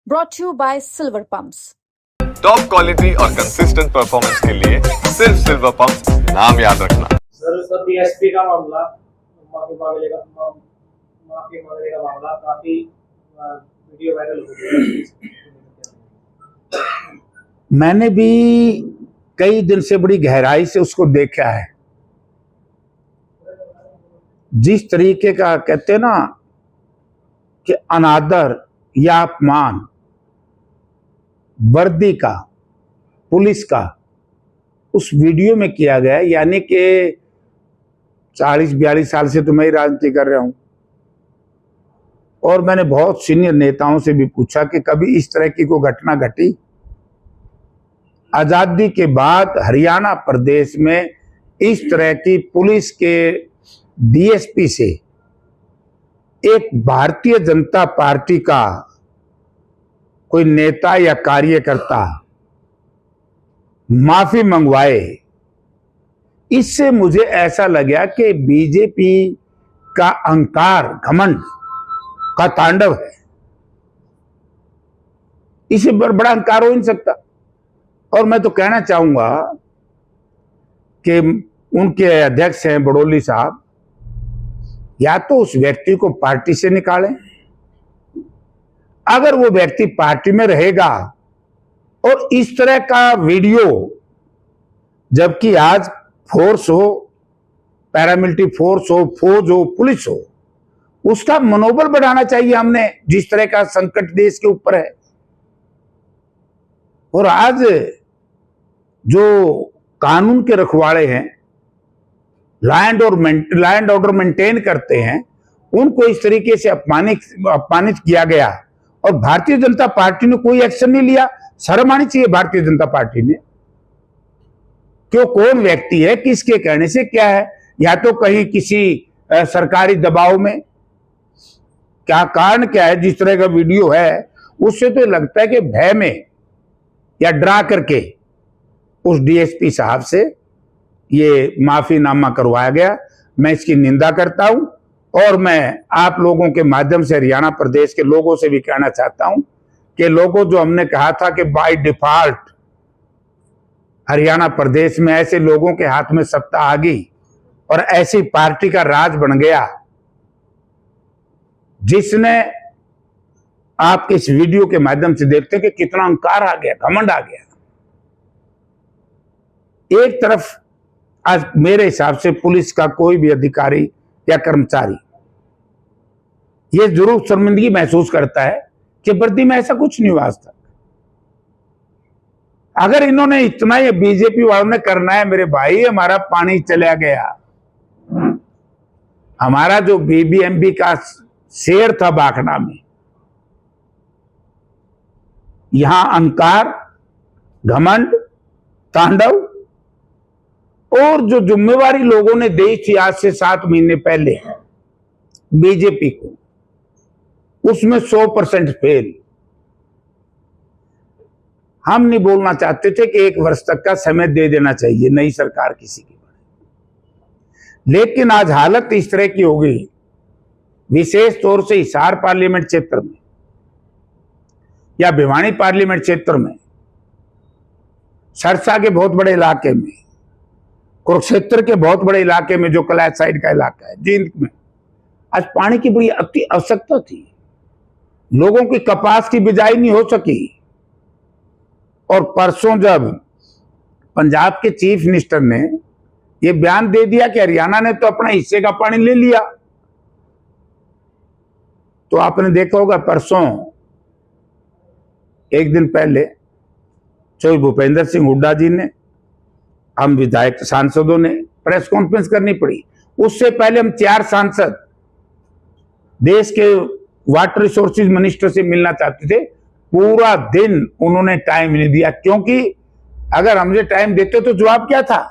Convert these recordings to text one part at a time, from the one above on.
brought to you by Silver Pumps. Top quality और consistent performance के लिए सिर्फ सिल्वर पंप्स नाम याद रखना। सर डीएसपी का मामला, माफी मांगने का मामला काफी वीडियो वायरल हो गया। मैंने भी कई दिन से बड़ी गहराई से उसको देखा है। जिस तरीके का कहते हैं ना कि अनादर या अपमान वर्दी का, पुलिस का उस वीडियो में किया गया, यानी कि 40-42 साल से तो मैं ही राजनीति कर रहा हूं और मैंने बहुत सीनियर नेताओं से भी पूछा कि कभी इस तरह की कोई घटना घटी। आजादी के बाद हरियाणा प्रदेश में इस तरह की पुलिस के डीएसपी से एक भारतीय जनता पार्टी का कोई नेता या कार्यकर्ता माफी मंगवाए, इससे मुझे ऐसा लगा कि बीजेपी का अहंकार, घमंड का तांडव है। इससे बड़ा अहंकार हो नहीं सकता। और मैं तो कहना चाहूंगा कि उनके अध्यक्ष हैं बड़ोली साहब, या तो उस व्यक्ति को पार्टी से निकालें। अगर वो व्यक्ति पार्टी में रहेगा और इस तरह का वीडियो, जबकि आज फोर्स हो, पैरामिलिट्री फोर्स हो, फौज हो, पुलिस हो, उसका मनोबल बढ़ाना चाहिए हमने, जिस तरह का संकट देश के ऊपर है। और आज जो कानून के रखवाले हैं, लैंड ऑर्डर मेंटेन करते हैं, उनको इस तरीके से अपमानित किया गया और भारतीय जनता पार्टी ने कोई एक्शन नहीं लिया। शर्म आनी चाहिए भारतीय जनता पार्टी ने। क्यों, कौन व्यक्ति है, किसके कहने से क्या है, या तो कहीं किसी सरकारी दबाव में, क्या कारण क्या है। जिस तरह का वीडियो है उससे तो लगता है कि भय में या डरा करके उस डीएसपी साहब से ये माफीनामा करवाया गया। मैं इसकी निंदा करता हूं और मैं आप लोगों के माध्यम से हरियाणा प्रदेश के लोगों से भी कहना चाहता हूं कि लोगों, जो हमने कहा था कि बाय डिफॉल्ट हरियाणा प्रदेश में ऐसे लोगों के हाथ में सत्ता आ गई और ऐसी पार्टी का राज बन गया जिसने, आप इस वीडियो के माध्यम से देखते हैं कि कितना अहंकार आ गया, घमंड आ गया। एक तरफ आज मेरे हिसाब से पुलिस का कोई भी अधिकारी या कर्मचारी ये जरूर शर्मिंदगी महसूस करता है कि वर्दी में ऐसा कुछ नहीं हुआ आज तक। अगर इन्होंने इतना ये बीजेपी वालों ने करना है, मेरे भाई, हमारा पानी चला गया। हमारा जो बीबीएमबी का शेर था बाखड़ा में, यहां अहंकार, घमंड, तांडव और जो जिम्मेवारी लोगों ने दी थी आज से 7 महीने पहले बीजेपी को, उसमें 100% फेल। हम नहीं बोलना चाहते थे कि 1 वर्ष तक का समय दे देना चाहिए नई सरकार किसी की बने, लेकिन आज हालत इस तरह की हो गई, विशेष तौर से हिसार पार्लियामेंट क्षेत्र में या भिवानी पार्लियामेंट क्षेत्र में, सरसा के बहुत बड़े इलाके में, कुरुक्षेत्र के बहुत बड़े इलाके में, जो कलाश साइड का इलाका है, जींद में, आज पानी की बड़ी अति आवश्यकता थी। लोगों की कपास की बिजाई नहीं हो सकी। और परसों जब पंजाब के चीफ मिनिस्टर ने यह बयान दे दिया कि हरियाणा ने तो अपने हिस्से का पानी ले लिया, तो आपने देखा होगा परसों, एक दिन पहले, चौधरी भूपेंद्र सिंह हुड्डा जी ने, हम विधायक सांसदों ने प्रेस कॉन्फ्रेंस करनी पड़ी। उससे पहले हम 4 सांसद देश के वाटर रिसोर्सेज मिनिस्टर से मिलना चाहते थे। पूरा दिन उन्होंने टाइम नहीं दिया, क्योंकि अगर हमने टाइम देते तो जवाब क्या था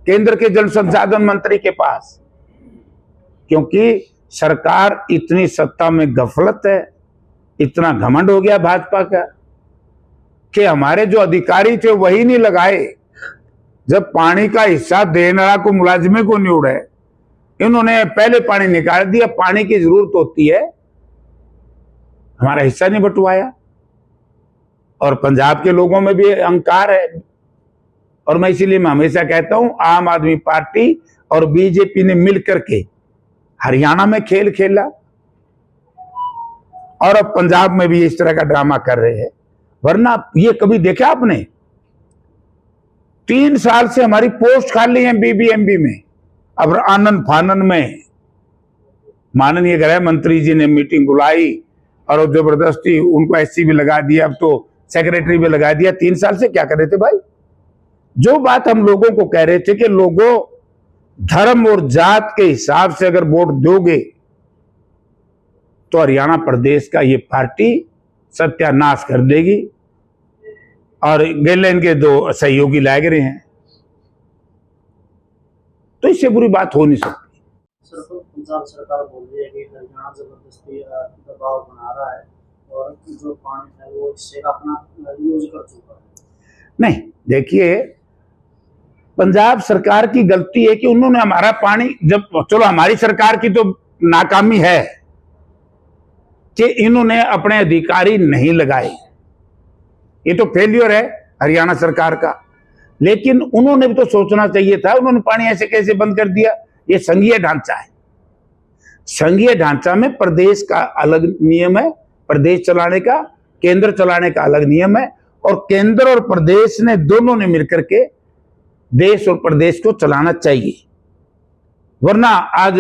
केंद्र के जल संसाधन मंत्री के पास। क्योंकि सरकार इतनी सत्ता में गफलत है, इतना घमंड हो गया भाजपा का कि हमारे जो अधिकारी थे वही नहीं लगाए। जब पानी का हिस्सा देने वाला को मुलाजिमे को नहीं उड़े, इन्होंने पहले पानी निकाल दिया। पानी की जरूरत होती है, हमारा हिस्सा नहीं बंटवाया। और पंजाब के लोगों में भी अहंकार है। और मैं इसीलिए मैं हमेशा कहता हूं, आम आदमी पार्टी और बीजेपी ने मिलकर के हरियाणा में खेल खेला और अब पंजाब में भी इस तरह का ड्रामा कर रहे हैं। वरना ये कभी देखा आपने? 3 साल से हमारी पोस्ट खाली है बीबीएमबी में। अब आनंद फानन में माननीय गृह मंत्री जी ने मीटिंग बुलाई और जबरदस्ती उनको एससी भी लगा दिया, अब तो सेक्रेटरी भी लगा दिया। 3 साल से क्या कर रहे थे भाई? जो बात हम लोगों को कह रहे थे कि लोगों, धर्म और जात के हिसाब से अगर वोट दोगे तो हरियाणा प्रदेश का ये पार्टी सत्यानाश कर देगी। और गैलन के 2 सहयोगी लाए गए हैं, तो इससे बुरी बात हो नहीं सकती। सर, तो पंजाब सरकार बोल रही है कि हरियाणा जबरदस्ती दबाव बना रहा है और जो पानी है वो इससे अपना यूज कर चुका है। नहीं, देखिए, पंजाब सरकार की गलती है कि उन्होंने हमारा पानी, जब चलो हमारी सरकार की तो नाकामी है कि इन्होंने अपने अधिकारी नहीं लगाए, ये तो फेल्योर है हरियाणा सरकार का। लेकिन उन्होंने भी तो सोचना चाहिए था, उन्होंने पानी ऐसे कैसे बंद कर दिया? ये संघीय ढांचा है। संघीय ढांचा में प्रदेश का अलग नियम है, प्रदेश चलाने का, केंद्र चलाने का अलग नियम है, और केंद्र और प्रदेश ने दोनों ने मिलकर के देश और प्रदेश को चलाना चाहिए। वरना आज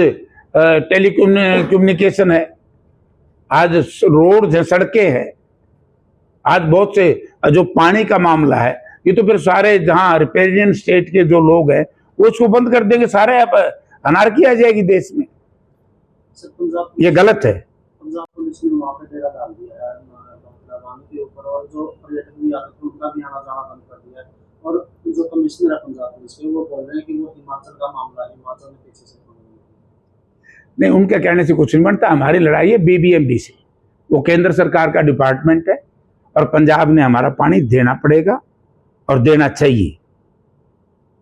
टेलीकम्युनिकेशन है, आज रोड सड़कें हैं, आज बहुत से जो पानी का मामला है, ये तो फिर सारे जहां रिपेरियन स्टेट के जो लोग हैं वो इसको बंद कर देंगे, सारे अनारकी आ जाएगी देश में। ये गलत है। पंजाब पुलिस ने वहाँ पे डेरा डाल दिया है के ऊपर, और जो पर्यटक भी आते थे उनका भी आना जाना बंद कर दिया है। और जो कमिश्नर है पंजाब पुलिस के, वो बोल रहे हैं कि वो हिमाचल का मामला है, हिमाचल में पीछे से नहीं, उनके कहने से कुछ नहीं बनता। हमारी लड़ाई है बीबीएमबी से, वो केंद्र सरकार का डिपार्टमेंट है और पंजाब ने हमारा पानी देना पड़ेगा और देना चाहिए।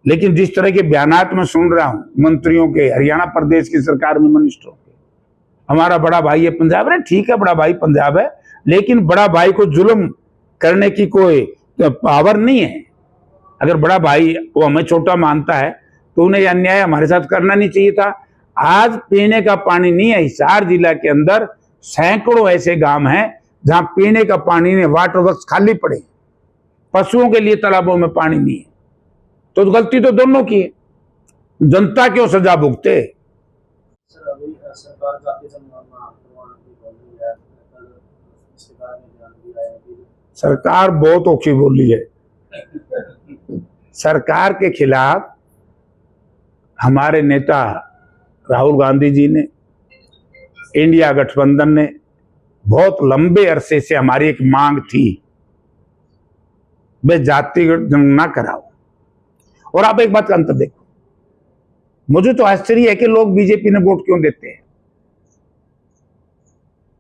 लेकिन जिस तरह के बयानात मैं सुन रहा हूं मंत्रियों के, हरियाणा प्रदेश की सरकार में मिनिस्टरों के, हमारा बड़ा भाई है पंजाब, है ठीक है, बड़ा भाई पंजाब है, लेकिन बड़ा भाई को जुल्म करने की कोई पावर नहीं है। अगर बड़ा भाई वो हमें छोटा मानता है तो उन्हें यह अन्याय हमारे साथ करना नहीं चाहिए था। आज पीने का पानी नहीं है। हिसार जिला के अंदर सैकड़ों ऐसे गांव हैं जहां पीने का पानी नहीं, वाटर वर्क्स खाली पड़े, पशुओं के लिए तालाबों में पानी नहीं है। तो गलती तो दोनों की है, जनता क्यों सजा भुगते? सर, अभी सरकार जाति जनगणना की बोल रही है, इसके बारे में ध्यान दिया है कि सरकार बहुत औखी बोली है। सरकार के खिलाफ हमारे नेता राहुल गांधी जी ने, इंडिया गठबंधन ने बहुत लंबे अरसे से हमारी एक मांग थी, वे जातिगत जनगणना कराओ। और आप एक बात का अंतर देखो, मुझे तो आश्चर्य है कि लोग बीजेपी ने वोट क्यों देते हैं।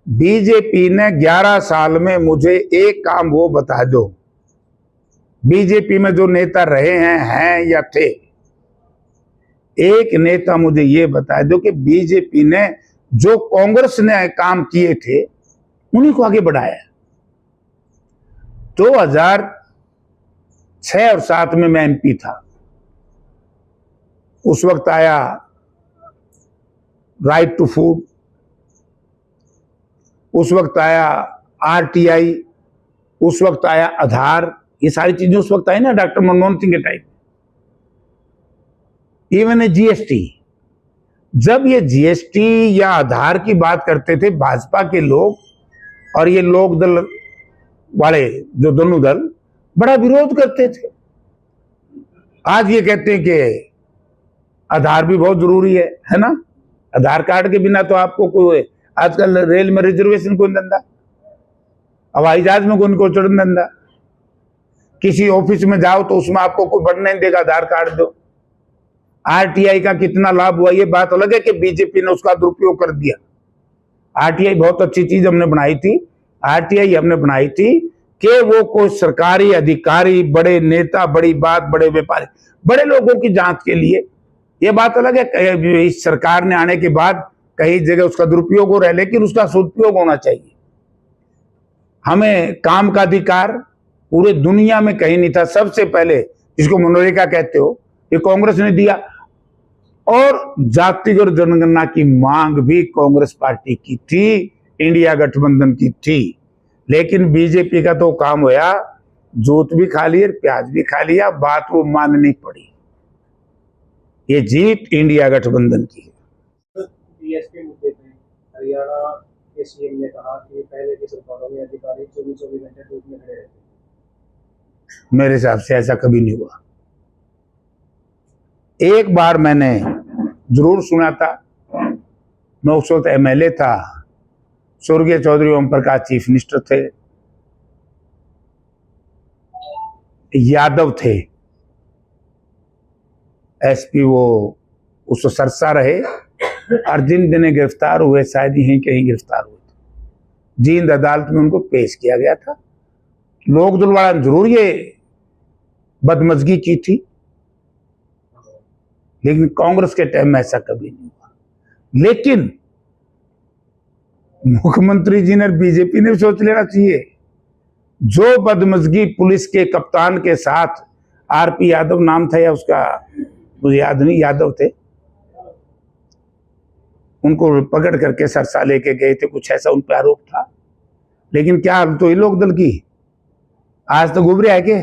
बीजेपी ने 11 साल में मुझे एक काम वो बता दो, बीजेपी में जो नेता रहे हैं या थे, एक नेता मुझे ये बता दो कि बीजेपी ने जो कांग्रेस ने काम किए थे उन्हीं को आगे बढ़ाया। 2006 और 7 में मैं एमपी था, उस वक्त आया राइट टू फूड, उस वक्त आया आरटीआई, उस वक्त आया आधार, ये सारी चीजें उस वक्त आई ना डॉक्टर मनमोहन सिंह के टाइम। इवन जीएसटी, जब ये जीएसटी या आधार की बात करते थे भाजपा के लोग और ये लोक दल वाले, जो दोनों दल बड़ा विरोध करते थे। आज ये कहते हैं कि आधार भी बहुत जरूरी है ना। आधार कार्ड के बिना तो आपको कोई, आजकल रेल में रिजर्वेशन कोई धंधा, हवाई जहाज में कोई चढ़न धंधा, किसी ऑफिस में जाओ तो उसमें आपको कोई बढ़ने नहीं देगा, आधार कार्ड दो। आरटीआई का कितना लाभ हुआ ये बात अलग है कि बीजेपी ने उसका दुरुपयोग कर दिया। आरटीआई बहुत अच्छी चीज हमने बनाई थी। आरटीआई हमने बनाई थी कि वो कोई सरकारी अधिकारी, बड़े नेता, बड़ी बात, बड़े व्यापारी, बड़े लोगों की जांच के लिए। ये बात अलग है इस सरकार ने आने के बाद कई जगह उसका दुरुपयोग हो रहा है, लेकिन उसका सदुपयोग होना चाहिए। हमें काम का अधिकार, पूरे दुनिया में कहीं नहीं था। सबसे पहले जिसको मनरेगा कहते हो ये कांग्रेस ने दिया, और जातिगत जनगणना की मांग भी कांग्रेस पार्टी की थी, इंडिया गठबंधन की थी। लेकिन बीजेपी का तो काम होया, जोत भी खा ली, प्याज भी खा लिया, बात वो माननी पड़ी। ये जीत इंडिया गठबंधन की है। जीएसटी मुद्दे पे हरियाणा के सीएम ने कहा कि पहले की सरकारों में अधिकारी 24 घंटे धूप में खड़े रहते। मेरे हिसाब से ऐसा कभी नहीं हुआ। एक बार मैंने जरूर सुना था, मैं उस वक्त एमएलए था, स्वर्गीय चौधरी ओम प्रकाश चीफ मिनिस्टर थे, यादव थे एसपी, वो उस सरसा रहे, और जिन दिने गिरफ्तार हुए शायद यहीं कहीं गिरफ्तार हुए थे, जींद अदालत में उनको पेश किया गया था। लोक दलवाड़ा ने जरूर ये बदमजगी की थी, लेकिन कांग्रेस के टाइम में ऐसा कभी नहीं हुआ। लेकिन मुख्यमंत्री जी ने, बीजेपी ने सोच लेना चाहिए, जो बदमजगी पुलिस के कप्तान के साथ, आरपी यादव नाम था या उसका मुझे याद नहीं, यादव थे, उनको पकड़ करके सरसा लेके गए थे, कुछ ऐसा उन पर आरोप था। लेकिन क्या तो ये लोक दल की आज तो गुबरे है के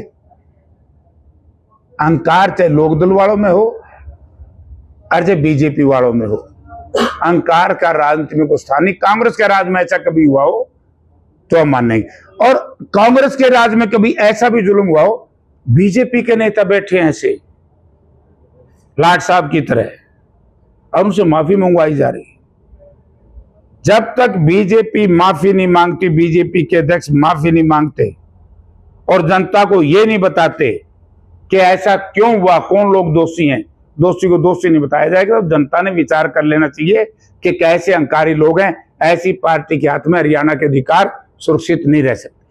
अहंकार, चाहे लोक दल वालों में हो और चाहे बीजेपी वालों में हो, अहंकार का राजनीति में कोई स्थान नहीं। कांग्रेस के राज में ऐसा कभी हुआ हो तो हम मानेंगे, और कांग्रेस के राज में कभी ऐसा भी जुल्म हुआ हो, बीजेपी के नेता बैठे हैं ऐसे लाट साहब की तरह, और उनसे माफी मंगवाई जा रही। जब तक बीजेपी माफी नहीं मांगती, बीजेपी के अध्यक्ष माफी नहीं मांगते और जनता को ये नहीं बताते कि ऐसा क्यों हुआ, कौन लोग दोषी हैं, दोषी को दोषी नहीं बताया जाएगा, तो जनता ने विचार कर लेना चाहिए कि कैसे अहंकारी लोग हैं। ऐसी पार्टी के हाथ में हरियाणा के अधिकार सुरक्षित नहीं रह सकते।